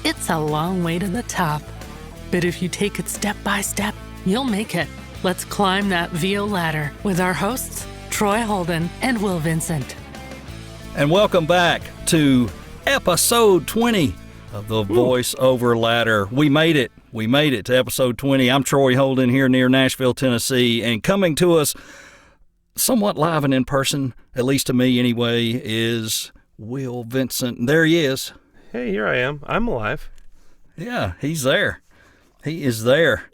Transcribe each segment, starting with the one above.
It's a long way to the top. But if you take it step by step, you'll make it. Let's climb that VO ladder with our hosts, Troy Holden and Will Vincent. And welcome back to episode 20 of the Voiceover Ladder. We made it. We made it to episode 20. I'm Troy Holden here near Nashville, Tennessee, and coming to us somewhat live and in person, at least to me anyway, is Will Vincent. There he is. Hey, here I am. I'm alive. Yeah, he's there. He is there.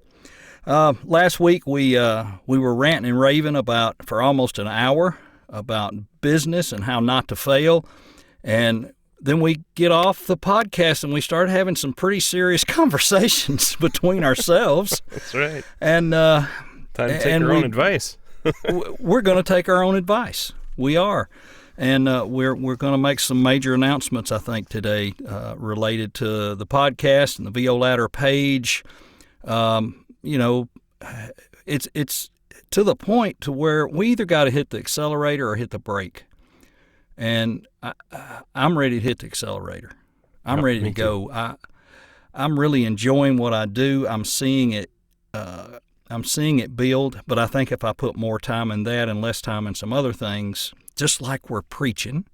Last week we were ranting and raving for almost an hour about business and how not to fail, and then we get off the podcast and we start having some pretty serious conversations between ourselves. That's right. And time to take our own advice. We're going to take our own advice. We are. And we're going to make some major announcements, I think, today related to the podcast and the VO Ladder page. It's to the point to where we either got to hit the accelerator or hit the brake. And I'm ready to hit the accelerator. I'm ready to go. I'm really enjoying what I do. I'm seeing it. I'm seeing it build, but I think if I put more time in that and less time in some other things, just like we're preaching,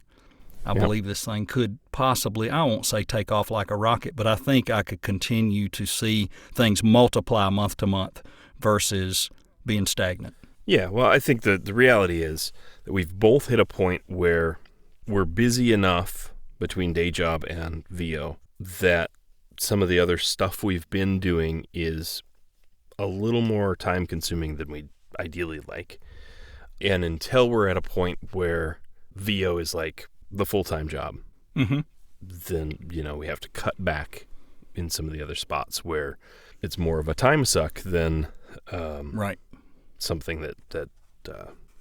I believe this thing could possibly, I won't say take off like a rocket, but I think I could continue to see things multiply month to month versus being stagnant. Yeah, well, I think the reality is that we've both hit a point where we're busy enough between day job and VO that some of the other stuff we've been doing is a little more time-consuming than we'd ideally like. And until we're at a point where VO is like the full-time job, then, we have to cut back in some of the other spots where it's more of a time suck than something that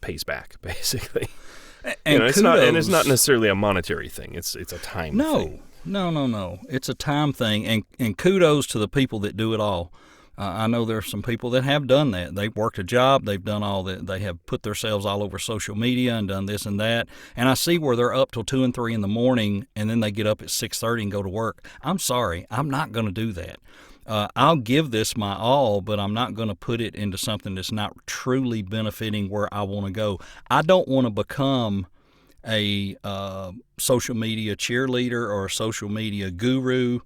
pays back, basically. And it's not necessarily a monetary thing. It's a time thing. No. It's a time thing, and kudos to the people that do it all. I know there are some people that have done that. They've worked a job. They've done all that. They have put themselves all over social media and done this and that. And I see where they're up till 2 and 3 in the morning, and then they get up at 6:30 and go to work. I'm sorry. I'm not going to do that. I'll give this my all, but I'm not going to put it into something that's not truly benefiting where I want to go. I don't want to become a social media cheerleader or a social media guru.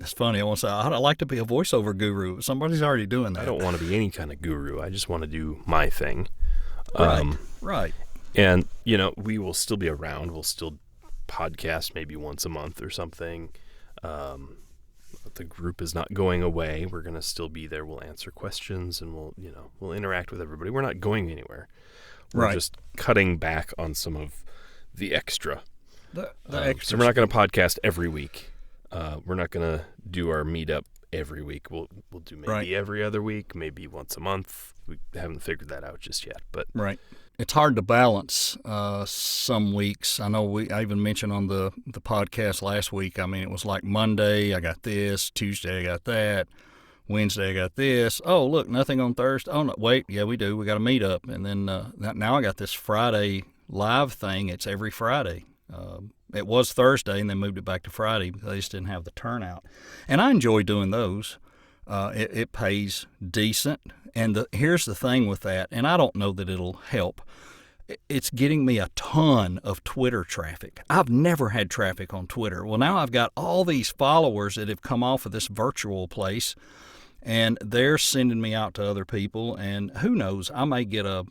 It's funny. I want to say I'd like to be a voiceover guru. Somebody's already doing that. I don't want to be any kind of guru. I just want to do my thing. Right. And, we will still be around. We'll still podcast maybe once a month or something. The group is not going away. We're going to still be there. We'll answer questions and we'll interact with everybody. We're not going anywhere. We're just cutting back on some of the extra. The extra. So we're not going to podcast every week. We're not going to do our meetup every week. We'll do maybe every other week, maybe once a month. We haven't figured that out just yet. But it's hard to balance some weeks. I know I even mentioned on the podcast last week, it was like Monday, I got this, Tuesday, I got that, Wednesday, I got this. Oh, look, nothing on Thursday. Oh, no, wait, yeah, we do. We got a meetup. And then now I got this Friday live thing. It's every Friday. It was Thursday and then moved it back to Friday because they just didn't have the turnout. And I enjoy doing those. It pays decent. And here's the thing with that, and I don't know that it'll help. It's getting me a ton of Twitter traffic. I've never had traffic on Twitter. Well, now I've got all these followers that have come off of this virtual place, and they're sending me out to other people. And who knows, I may get a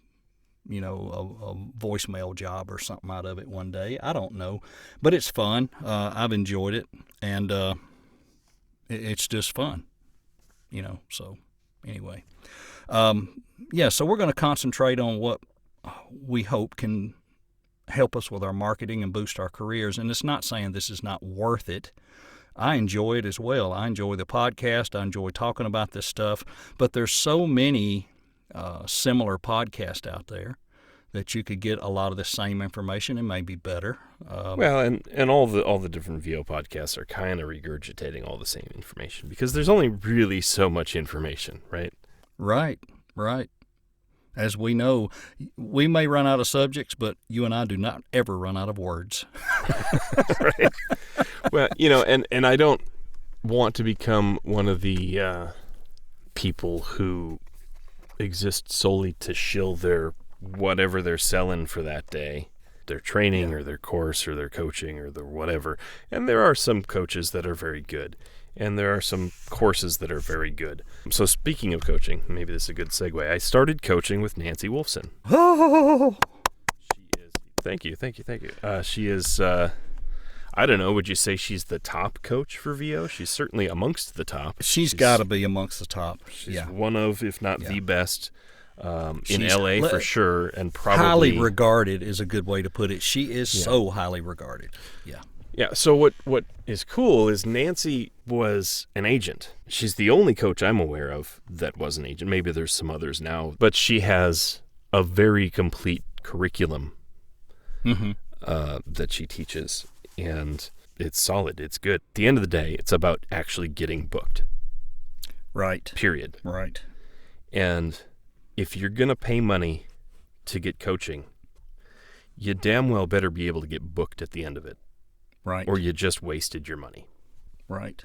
voicemail job or something out of it one day. I don't know. But it's fun. I've enjoyed it. And it's just fun, so anyway. So we're going to concentrate on what we hope can help us with our marketing and boost our careers. And it's not saying this is not worth it. I enjoy it as well. I enjoy the podcast. I enjoy talking about this stuff. But there's so many similar podcasts out there that you could get a lot of the same information and maybe better. And all the different VO podcasts are kind of regurgitating all the same information because there's only really so much information, right? Right. As we know, we may run out of subjects, but you and I do not ever run out of words. Right. Well, and I don't want to become one of the people who exist solely to shill their whatever they're selling for that day, their training or their course or their coaching or their whatever. And there are some coaches that are very good, and there are some courses that are very good. So speaking of coaching, maybe this is a good segue. I started coaching with Nancy Wolfson. Oh, She is. Thank you. She is. I don't know. Would you say she's the top coach for VO? She's certainly amongst the top. she's got to be amongst the top. She's one of, if not the best, in She's LA for sure, and probably highly regarded is a good way to put it. She is so highly regarded. Yeah. Yeah. So what is cool is Nancy was an agent. She's the only coach I'm aware of that was an agent. Maybe there's some others now, but she has a very complete curriculum that she teaches, and it's solid. It's good. At the end of the day, it's about actually getting booked. Right. Period. Right. And if you're going to pay money to get coaching, you damn well better be able to get booked at the end of it. Right. Or you just wasted your money. Right.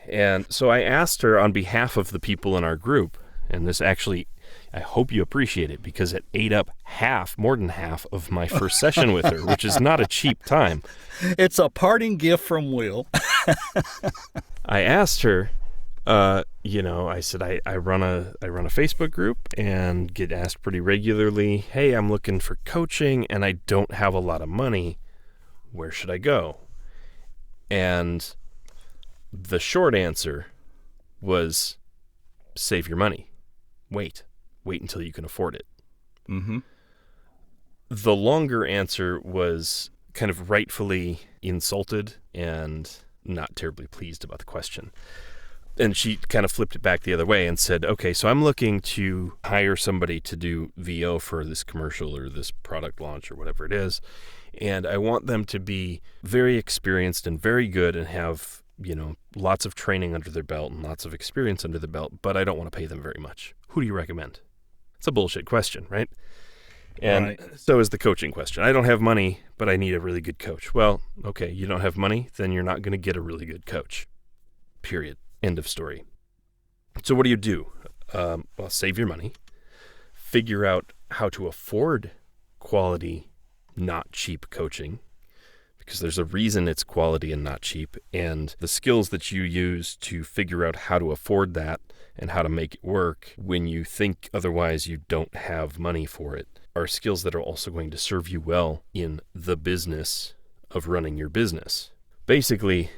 And so I asked her on behalf of the people in our group, and this actually, I hope you appreciate it, because it ate up more than half of my first session with her, which is not a cheap time. It's a parting gift from Will. I asked her, I said, I run a Facebook group and get asked pretty regularly, hey, I'm looking for coaching and I don't have a lot of money. Where should I go? And the short answer was save your money. Wait until you can afford it. Mm-hmm. The longer answer was kind of rightfully insulted and not terribly pleased about the question. And she kind of flipped it back the other way and said, okay, so I'm looking to hire somebody to do VO for this commercial or this product launch or whatever it is. And I want them to be very experienced and very good and have, lots of training under their belt and lots of experience under their belt, but I don't want to pay them very much. Who do you recommend? It's a bullshit question, right? And so is the coaching question. I don't have money, but I need a really good coach. Well, okay, you don't have money, then you're not going to get a really good coach. Period. End of story. So what do? Well, save your money. Figure out how to afford quality, not cheap coaching, because there's a reason it's quality and not cheap. And the skills that you use to figure out how to afford that and how to make it work when you think otherwise you don't have money for it are skills that are also going to serve you well in the business of running your business. Basically,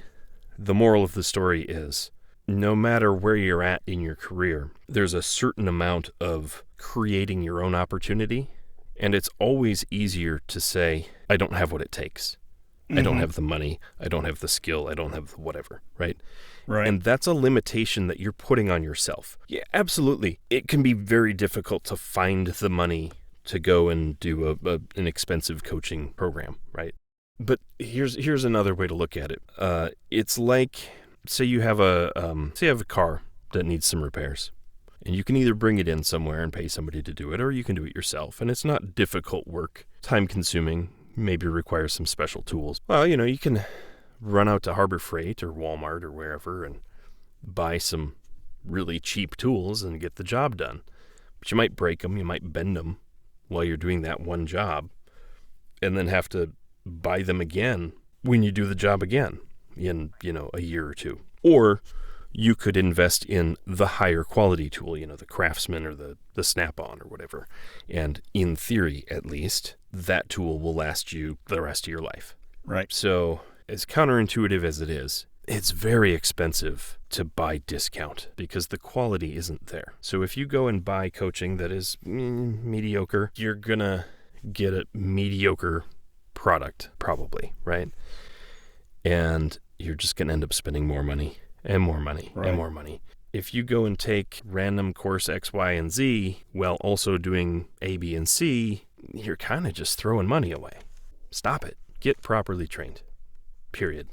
the moral of the story is no matter where you're at in your career, there's a certain amount of creating your own opportunity. And it's always easier to say, I don't have what it takes. I don't have the money. I don't have the skill. I don't have the whatever, right? Right. And that's a limitation that you're putting on yourself. Yeah, absolutely. It can be very difficult to find the money to go and do an expensive coaching program, right? But here's another way to look at it. It's like, say you have a car that needs some repairs. And you can either bring it in somewhere and pay somebody to do it, or you can do it yourself. And it's not difficult work, time-consuming, maybe requires some special tools. Well, you can run out to Harbor Freight or Walmart or wherever and buy some really cheap tools and get the job done. But you might break them, you might bend them while you're doing that one job, and then have to buy them again when you do the job again in, a year or two. Or you could invest in the higher quality tool, the Craftsman or the Snap-on or whatever. And in theory, at least, that tool will last you the rest of your life. Right. So as counterintuitive as it is, it's very expensive to buy discount because the quality isn't there. So if you go and buy coaching that is mediocre, you're going to get a mediocre product probably, right? And you're just going to end up spending more money. And more money, and more money. If you go and take random course X, Y, and Z while also doing A, B, and C, you're kind of just throwing money away. Stop it. Get properly trained. Period.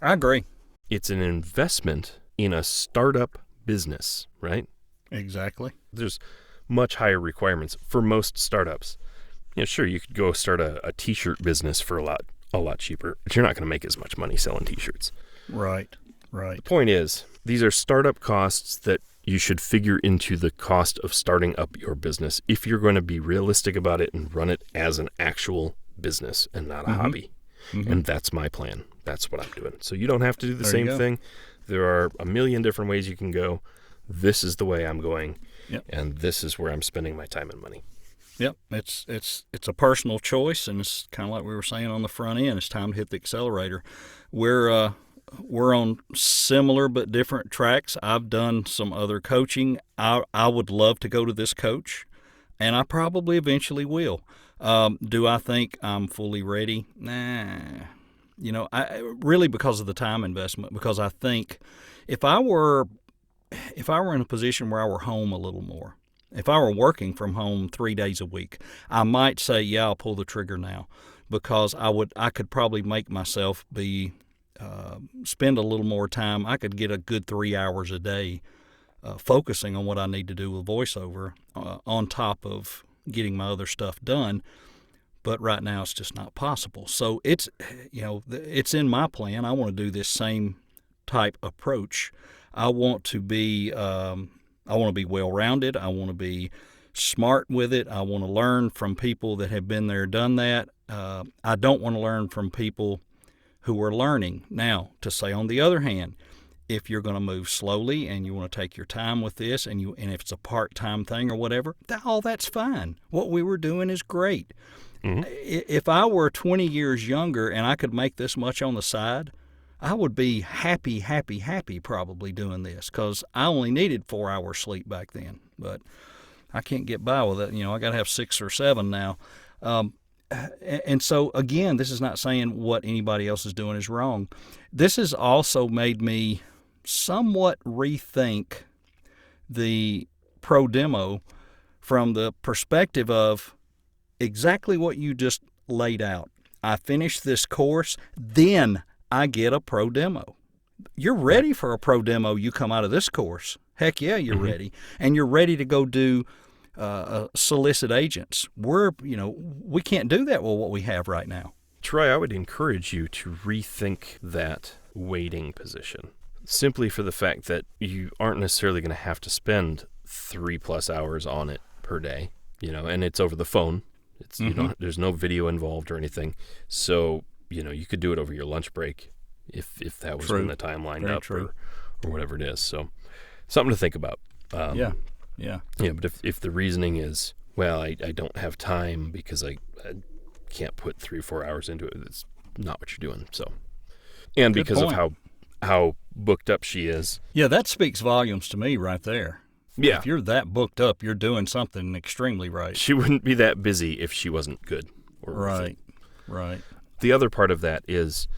I agree. It's an investment in a startup business, right? Exactly. There's much higher requirements for most startups. Sure, you could go start a t-shirt business for a a lot cheaper, but you're not going to make as much money selling T-shirts. Right. The point is, these are startup costs that you should figure into the cost of starting up your business if you're going to be realistic about it and run it as an actual business and not a hobby. And that's my plan. That's what I'm doing. So you don't have to do the same thing. There are a million different ways you can go. This is the way I'm going, and this is where I'm spending my time and money. Yep, it's a personal choice, and it's kind of like we were saying on the front end. It's time to hit the accelerator. We're on similar but different tracks. I've done some other coaching. I would love to go to this coach, and I probably eventually will. Do I think I'm fully ready? Nah. I really, because of the time investment, because I think if I were in a position where I were home a little more, if I were working from home 3 days a week, I might say, yeah, I'll pull the trigger now, because I could probably make myself spend a little more time. I could get a good 3 hours a day focusing on what I need to do with voiceover on top of getting my other stuff done. But right now it's just not possible. So it's in my plan. I want to do this same type approach. I want to be well-rounded. I want to be smart with it. I want to learn from people that have been there, done that. I don't want to learn from people who are learning. Now, to say on the other hand, if you're going to move slowly and you want to take your time with this, and if it's a part-time thing or whatever, all that's fine. What we were doing is great. If I were 20 years younger and I could make this much on the side, I would be happy probably doing this, because I only needed 4 hours sleep back then. But I can't get by with it. I got to have 6 or 7 now. And so, again, this is not saying what anybody else is doing is wrong. This has also made me somewhat rethink the pro demo from the perspective of exactly what you just laid out. I finish this course, then I get a pro demo. You're ready for a pro demo. You come out of this course. Heck yeah, you're ready. And you're ready to go do solicit agents. We can't do that with what we have right now. Troy, I would encourage you to rethink that waiting position, simply for the fact that you aren't necessarily going to have to spend 3+ hours on it per day, and it's over the phone. It's there's no video involved or anything. So, you could do it over your lunch break if that was when the time lined up or whatever it is. So, something to think about. Yeah, but if the reasoning is, well, I don't have time because I can't put 3 or 4 hours into it, it's not what you're doing. So, and because of how booked up she is. Yeah, that speaks volumes to me right there. Yeah. If you're that booked up, you're doing something extremely right. She wouldn't be that busy if she wasn't good. Right. The other part of that is,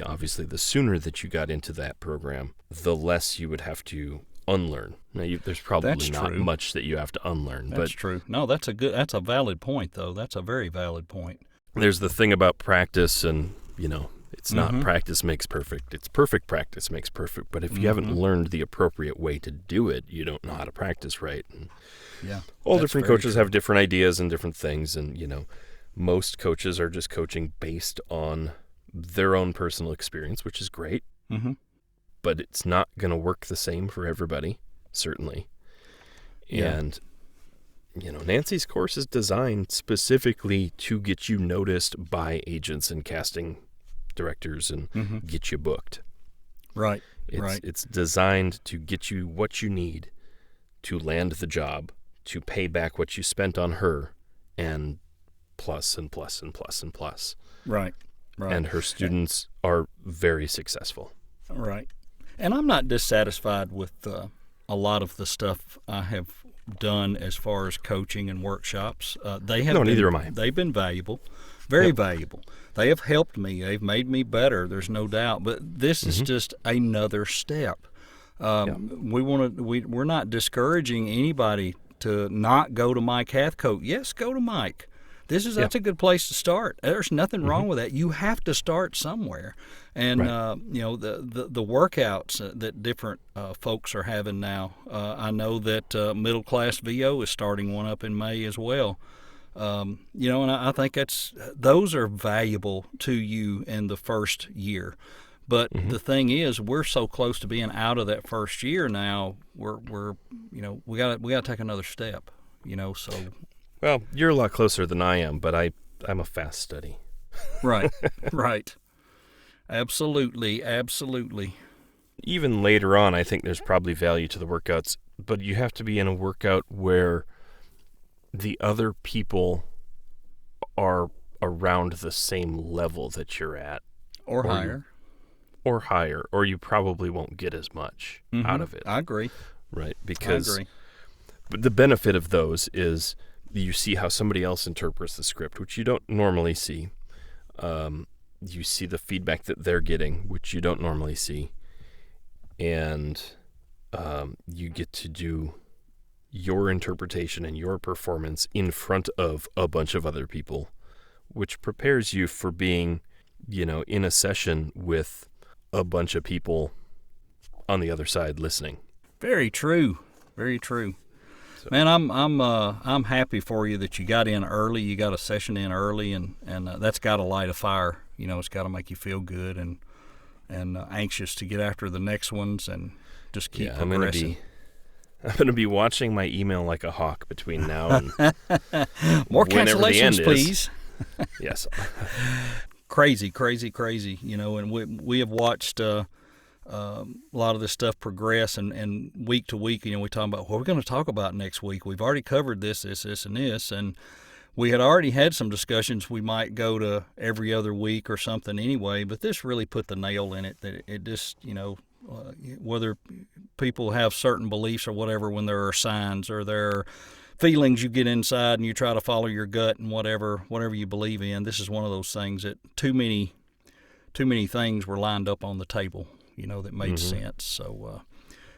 obviously the sooner that you got into that program, the less you would have to unlearn. Now, there's probably not much that you have to unlearn. That's true. No, that's a valid point, though. That's a very valid point. There's the thing about practice, and, it's not practice makes perfect. It's perfect practice makes perfect. But if you haven't learned the appropriate way to do it, you don't know how to practice right. And all different coaches have different ideas and different things. And, most coaches are just coaching based on their own personal experience, which is great. But it's not going to work the same for everybody, certainly. And, Nancy's course is designed specifically to get you noticed by agents and casting directors and get you booked. Right. It's designed to get you what you need to land the job, to pay back what you spent on her, and plus and plus and plus and plus. Right. And her students are very successful. Right. And I'm not dissatisfied with a lot of the stuff I have done as far as coaching and workshops. Neither am I. They've been valuable, very valuable. They have helped me. They've made me better. There's no doubt. But this is just another step. We're not discouraging anybody to not go to Mike Hathcote. Yes, go to Mike. That's a good place to start. There's nothing wrong with that. You have to start somewhere. And the workouts that different folks are having now. I know that Middle Class VO is starting one up in May as well. And I think those are valuable to you in the first year. But the thing is, we're so close to being out of that first year now. We got to take another step. So. Well, you're a lot closer than I am, but I'm a fast study. Right. Absolutely. Even later on, I think there's probably value to the workouts, but you have to be in a workout where the other people are around the same level that you're at. Or higher. Or you probably won't get as much out of it. I agree. Right, because the benefit of those is you see how somebody else interprets the script, which you don't normally see. You see the feedback that they're getting, which you don't normally see. And you get to do your interpretation and your performance in front of a bunch of other people, which prepares you for being, in a session with a bunch of people on the other side listening. Very true. So. Man, I'm happy for you that you got in early. You got a session in early, and that's got to light a fire. It's got to make you feel good and anxious to get after the next ones and just keep progressing. I'm going to be watching my email like a hawk between now and more cancellations, please. Yes. Crazy. And we have watched a lot of this stuff progress, and week to week, we're talking about what we're going to talk about next week. We've already covered this, and this, and we had already had some discussions. We might go to every other week or something anyway, but this really put the nail in it, that it just, whether people have certain beliefs or whatever, when there are signs or there are feelings you get inside and you try to follow your gut and whatever you believe in, this is one of those things that too many things were lined up on the table, that made sense. So,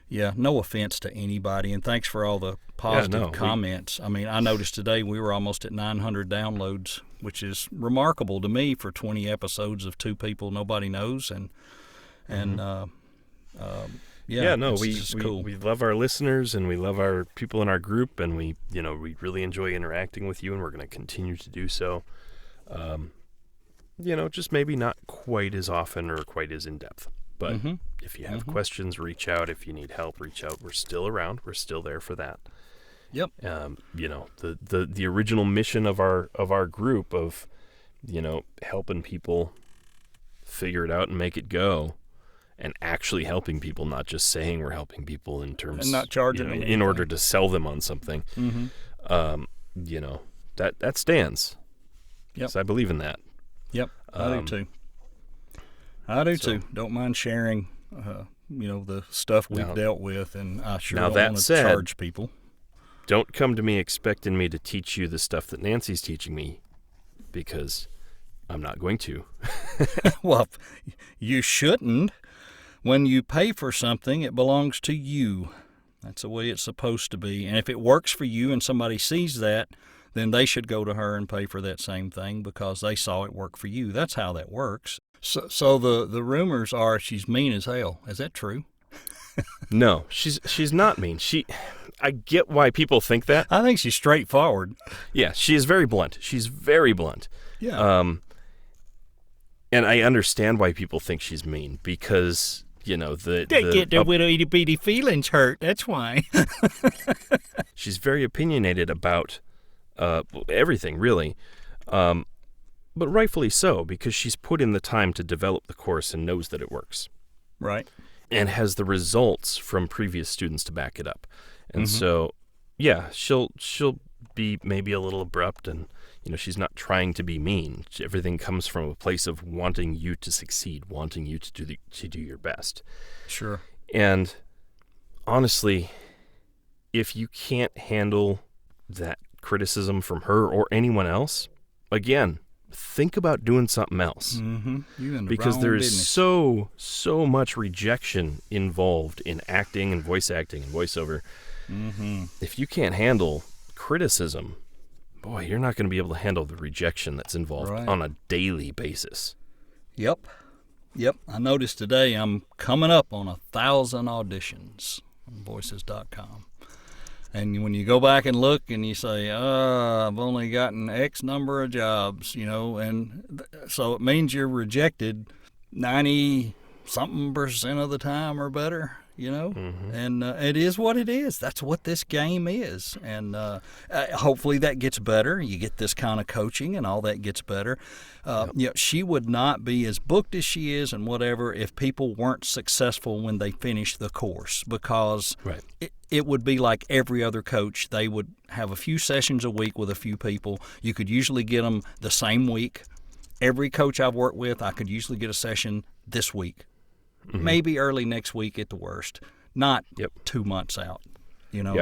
no offense to anybody, and thanks for all the positive comments. I noticed today we were almost at 900 downloads, which is remarkable to me for 20 episodes of two people nobody knows, cool. We love our listeners, and we love our people in our group, and we really enjoy interacting with you, and we're going to continue to do so. Just maybe not quite as often or quite as in depth. But if you have questions, reach out. If you need help, reach out. We're still around. We're still there for that. Yep. The original mission of our group of, helping people figure it out and make it go, and actually helping people, not just saying we're helping people in terms, and not charging them in order to sell them on something. That stands. Yep. So I believe in that. Yep. I do too. Don't mind sharing, the stuff we've dealt with, and I sure don't want to charge people. Don't come to me expecting me to teach you the stuff that Nancy's teaching me, because I'm not going to. Well, you shouldn't. When you pay for something, it belongs to you. That's the way it's supposed to be. And if it works for you and somebody sees that, then they should go to her and pay for that same thing because they saw it work for you. That's how that works. So the rumors are she's mean as hell. Is that true? No, she's not mean. I get why people think that. I think she's straightforward. Yeah, she is very blunt. She's very blunt. Yeah. And I understand why people think she's mean, because they get their little itty bitty feelings hurt. That's why. She's very opinionated about everything, really. But rightfully so, because she's put in the time to develop the course and knows that it works. Right. And has the results from previous students to back it up. And so, yeah, she'll be maybe a little abrupt, and she's not trying to be mean. Everything comes from a place of wanting you to succeed, wanting you to do your best. Sure. And honestly, if you can't handle that criticism from her or anyone else, again, think about doing something else. Because there is so much rejection involved in acting and voice acting and voiceover. If you can't handle criticism, boy, you're not going to be able to handle the rejection that's involved on a daily basis. Yep. I noticed today I'm coming up on 1,000 auditions on voices.com. And when you go back and look and you say, I've only gotten X number of jobs, and so it means you're rejected 90-something% of the time or better, and it is what it is. That's what this game is. And hopefully that gets better. You get this kind of coaching and all that gets better. She would not be as booked as she is and whatever if people weren't successful when they finished the course, because it would be like every other coach. They would have a few sessions a week with a few people. You could usually get them the same week. Every coach I've worked with, I could usually get a session this week. Maybe early next week at the worst, not 2 months out,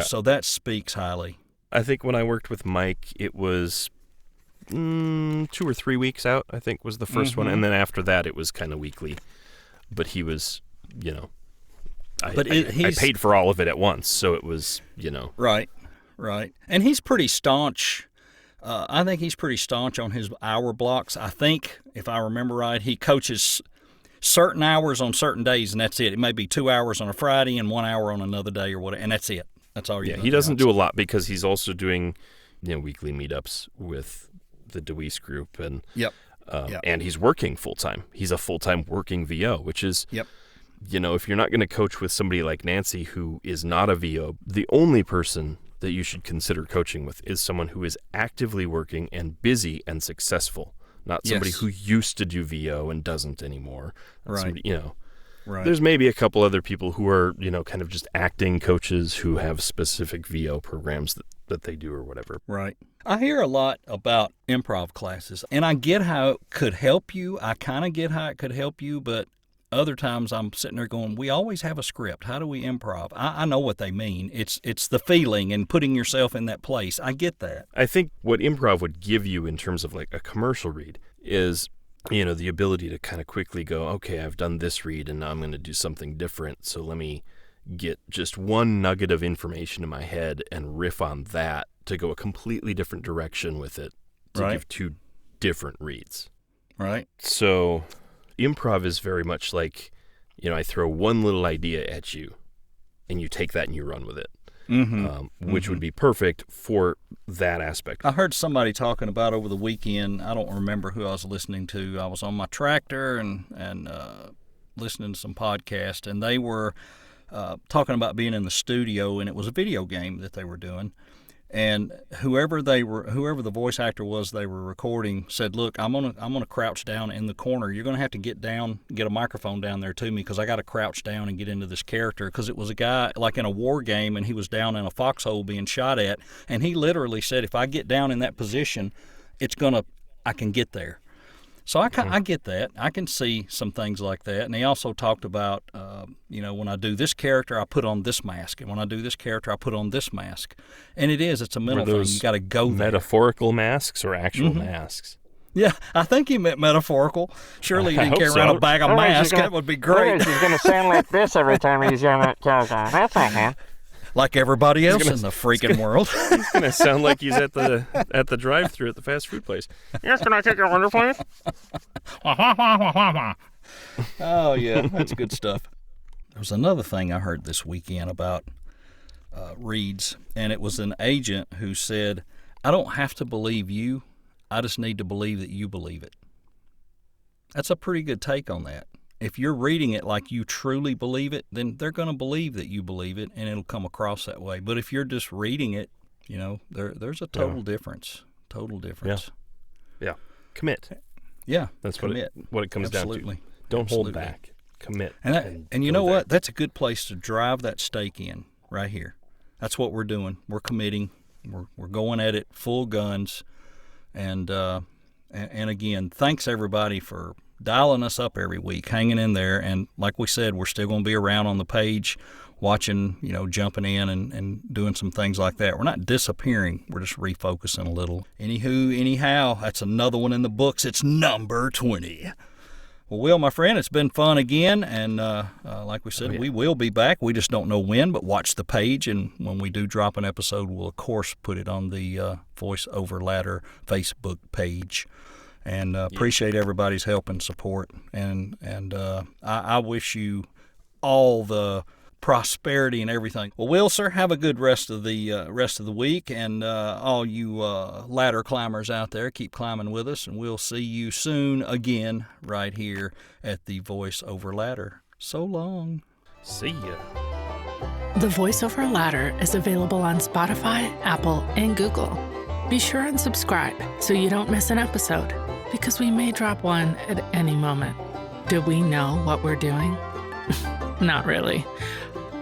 so that speaks highly. I think when I worked with Mike, it was 2 or 3 weeks out, I think was the first one. And then after that, it was kind of weekly. But he was, I paid for all of it at once. So it was, Right. And he's pretty staunch. I think he's pretty staunch on his hour blocks. I think, if I remember right, he coaches certain hours on certain days, and that's it. It may be 2 hours on a Friday and 1 hour on another day or whatever, and that's it. That's all you do. He doesn't do a lot because he's also doing, weekly meetups with the DeWeese group, and and he's working full-time. He's a full-time working VO, which is, if you're not going to coach with somebody like Nancy who is not a VO, the only person that you should consider coaching with is someone who is actively working and busy and successful. Not somebody who used to do VO and doesn't anymore. Somebody, Right. There's maybe a couple other people who are, kind of just acting coaches who have specific VO programs that they do or whatever. Right. I hear a lot about improv classes, and I get how it could help you. I kind of get how it could help you, but other times I'm sitting there going, we always have a script. How do we improv? I know what they mean. It's the feeling and putting yourself in that place. I get that. I think what improv would give you in terms of like a commercial read is, the ability to kind of quickly go, okay, I've done this read and now I'm going to do something different. So let me get just one nugget of information in my head and riff on that to go a completely different direction with it to give two different reads. Right. So improv is very much like, I throw one little idea at you and you take that and you run with it, which would be perfect for that aspect. I heard somebody talking about over the weekend. I don't remember who I was listening to. I was on my tractor and listening to some podcast, and they were talking about being in the studio, and it was a video game that they were doing. And whoever the voice actor was they were recording said, "Look, I'm gonna crouch down in the corner. You're gonna have to get a microphone down there to me because I got to crouch down and get into this character." Because it was a guy like in a war game, and he was down in a foxhole being shot at, and he literally said, "If I get down in that position, I can get there." So I get that. I can see some things like that. And he also talked about, when I do this character, I put on this mask. And when I do this character, I put on this mask. And it's a mental thing. You got to go there. Metaphorical masks or actual masks? Yeah, I think he meant metaphorical. Surely he didn't carry around a bag of masks. That would be great. He's going to sound like this every time he's yelling at character. That's not him. Like everybody else in the freaking world. He's going to sound like he's at the drive-thru at the fast food place. Yes, can I take your order, please? Oh, yeah, that's good stuff. There was another thing I heard this weekend about reads, and it was an agent who said, "I don't have to believe you. I just need to believe that you believe it." That's a pretty good take on that. If you're reading it like you truly believe it, then they're going to believe that you believe it, and it'll come across that way. But if you're just reading it, there's a total difference. Total difference. Yeah. Commit. Yeah. That's commit. what it comes Absolutely. down to. Don't Absolutely. hold back. Commit. And you know what? That's a good place to drive that stake in right here. That's what we're doing. We're committing. We're going at it full guns. And again, thanks everybody for dialing us up every week, hanging in there. And like we said, we're still going to be around on the page, watching, jumping in and doing some things like that. We're not disappearing. We're just refocusing a little. Anyhow, that's another one in the books. It's number 20. Well, Will, my friend, it's been fun again. And like we said, we will be back. We just don't know when, but watch the page. And when we do drop an episode, we'll, of course, put it on the Voice Over Ladder Facebook page. And appreciate everybody's help and support. And I wish you all the prosperity and everything. Well, Will, sir, have a good rest of the week, and all you ladder climbers out there, keep climbing with us, and we'll see you soon again right here at the Voice Over Ladder. So long. See ya. The Voice Over Ladder is available on Spotify, Apple, and Google. Be sure and subscribe so you don't miss an episode, because we may drop one at any moment. Do we know what we're doing? Not really.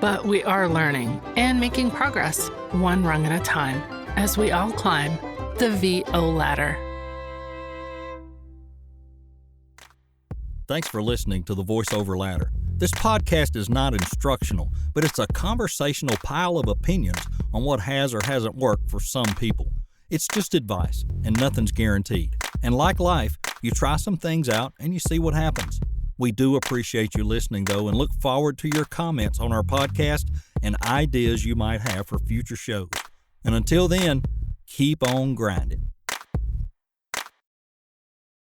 But we are learning and making progress, one rung at a time, as we all climb the VO ladder. Thanks for listening to the Voice Over Ladder. This podcast is not instructional, but it's a conversational pile of opinions on what has or hasn't worked for some people. It's just advice, and nothing's guaranteed. And like life, you try some things out and you see what happens. We do appreciate you listening, though, and look forward to your comments on our podcast and ideas you might have for future shows. And until then, keep on grinding.